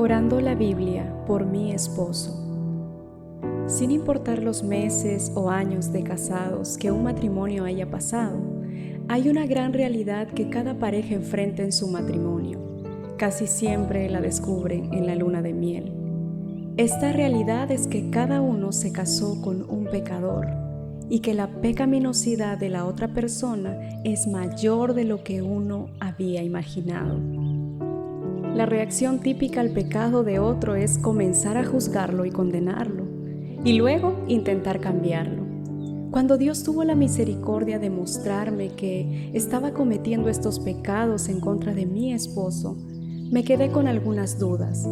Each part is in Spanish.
Orando la Biblia por mi esposo. Sin importar los meses o años de casados que un matrimonio haya pasado, hay una gran realidad que cada pareja enfrenta en su matrimonio. Casi siempre la descubren en la luna de miel. Esta realidad es que cada uno se casó con un pecador y que la pecaminosidad de la otra persona es mayor de lo que uno había imaginado. La reacción típica al pecado de otro es comenzar a juzgarlo y condenarlo, y luego intentar cambiarlo. Cuando Dios tuvo la misericordia de mostrarme que estaba cometiendo estos pecados en contra de mi esposo, me quedé con algunas dudas.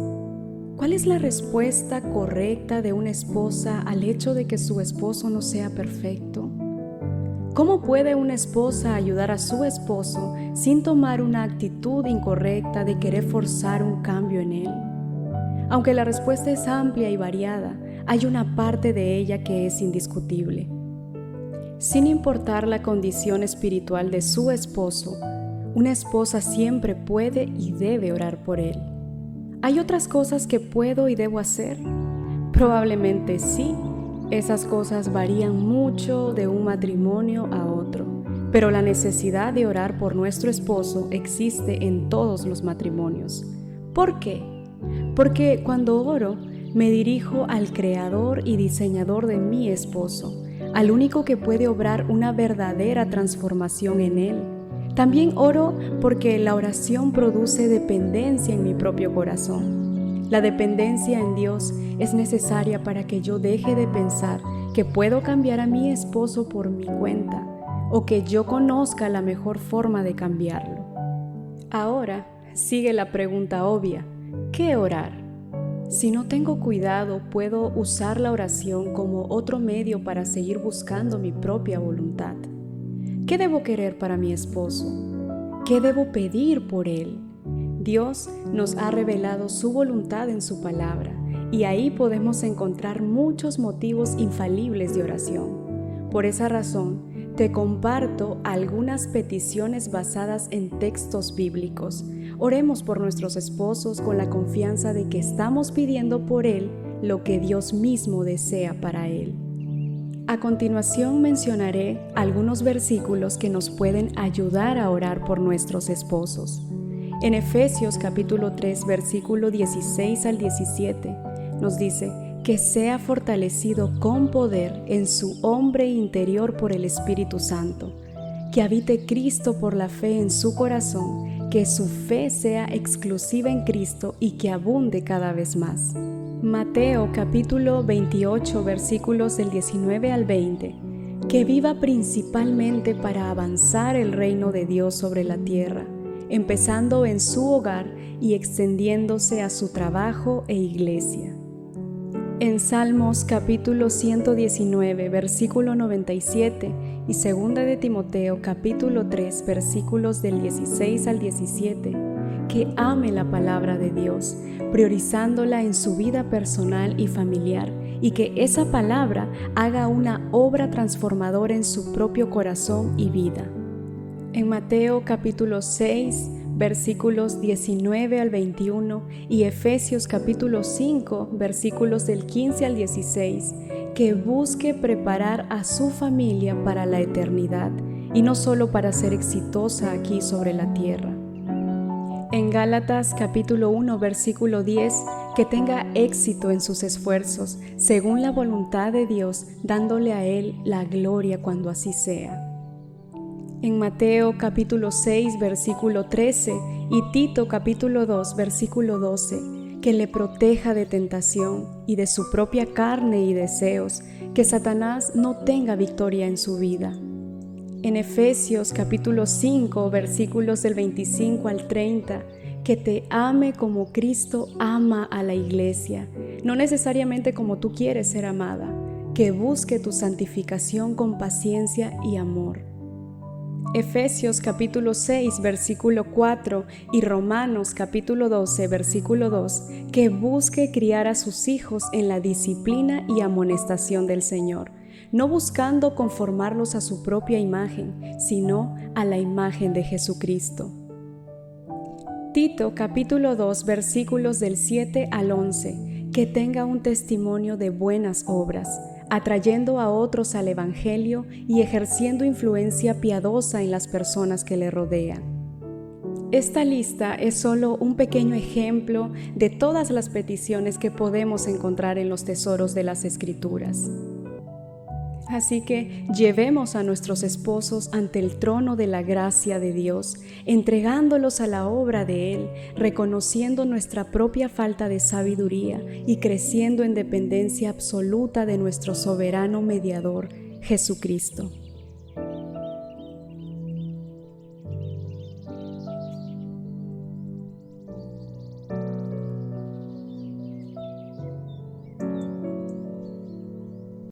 ¿Cuál es la respuesta correcta de una esposa al hecho de que su esposo no sea perfecto? ¿Cómo puede una esposa ayudar a su esposo sin tomar una actitud incorrecta de querer forzar un cambio en él? Aunque la respuesta es amplia y variada, hay una parte de ella que es indiscutible. Sin importar la condición espiritual de su esposo, una esposa siempre puede y debe orar por él. ¿Hay otras cosas que puedo y debo hacer? Probablemente sí. Esas cosas varían mucho de un matrimonio a otro, pero la necesidad de orar por nuestro esposo existe en todos los matrimonios. ¿Por qué? Porque cuando oro, me dirijo al creador y diseñador de mi esposo, al único que puede obrar una verdadera transformación en él. También oro porque la oración produce dependencia en mi propio corazón. La dependencia en Dios es necesaria para que yo deje de pensar que puedo cambiar a mi esposo por mi cuenta o que yo conozca la mejor forma de cambiarlo. Ahora sigue la pregunta obvia: ¿qué orar? Si no tengo cuidado, puedo usar la oración como otro medio para seguir buscando mi propia voluntad. ¿Qué debo querer para mi esposo? ¿Qué debo pedir por él? Dios nos ha revelado su voluntad en su palabra y ahí podemos encontrar muchos motivos infalibles de oración. Por esa razón, te comparto algunas peticiones basadas en textos bíblicos. Oremos por nuestros esposos con la confianza de que estamos pidiendo por él lo que Dios mismo desea para él. A continuación mencionaré algunos versículos que nos pueden ayudar a orar por nuestros esposos. En Efesios capítulo 3, versículo 16 al 17, nos dice que sea fortalecido con poder en su hombre interior por el Espíritu Santo, que habite Cristo por la fe en su corazón, que su fe sea exclusiva en Cristo y que abunde cada vez más. Mateo capítulo 28, versículos del 19 al 20, que viva principalmente para avanzar el reino de Dios sobre la tierra, empezando en su hogar y extendiéndose a su trabajo e iglesia. En Salmos capítulo 119, versículo 97 y 2 de Timoteo capítulo 3, versículos del 16 al 17, que ame la palabra de Dios, priorizándola en su vida personal y familiar, y que esa palabra haga una obra transformadora en su propio corazón y vida. En Mateo capítulo 6, versículos 19 al 21 y Efesios capítulo 5, versículos del 15 al 16, que busque preparar a su familia para la eternidad y no solo para ser exitosa aquí sobre la tierra. En Gálatas capítulo 1, versículo 10, que tenga éxito en sus esfuerzos, según la voluntad de Dios, dándole a Él la gloria cuando así sea. En Mateo capítulo 6, versículo 13 y Tito capítulo 2, versículo 12, que le proteja de tentación y de su propia carne y deseos, que Satanás no tenga victoria en su vida. En Efesios capítulo 5, versículos del 25 al 30, que te ame como Cristo ama a la iglesia, no necesariamente como tú quieres ser amada, que busque tu santificación con paciencia y amor. Efesios capítulo 6, versículo 4 y Romanos capítulo 12, versículo 2, que busque criar a sus hijos en la disciplina y amonestación del Señor, no buscando conformarlos a su propia imagen, sino a la imagen de Jesucristo. Tito capítulo 2 versículos del 7 al 11, que tenga un testimonio de buenas obras, atrayendo a otros al Evangelio y ejerciendo influencia piadosa en las personas que le rodean. Esta lista es solo un pequeño ejemplo de todas las peticiones que podemos encontrar en los tesoros de las Escrituras. Así que llevemos a nuestros esposos ante el trono de la gracia de Dios, entregándolos a la obra de Él, reconociendo nuestra propia falta de sabiduría y creciendo en dependencia absoluta de nuestro soberano mediador, Jesucristo.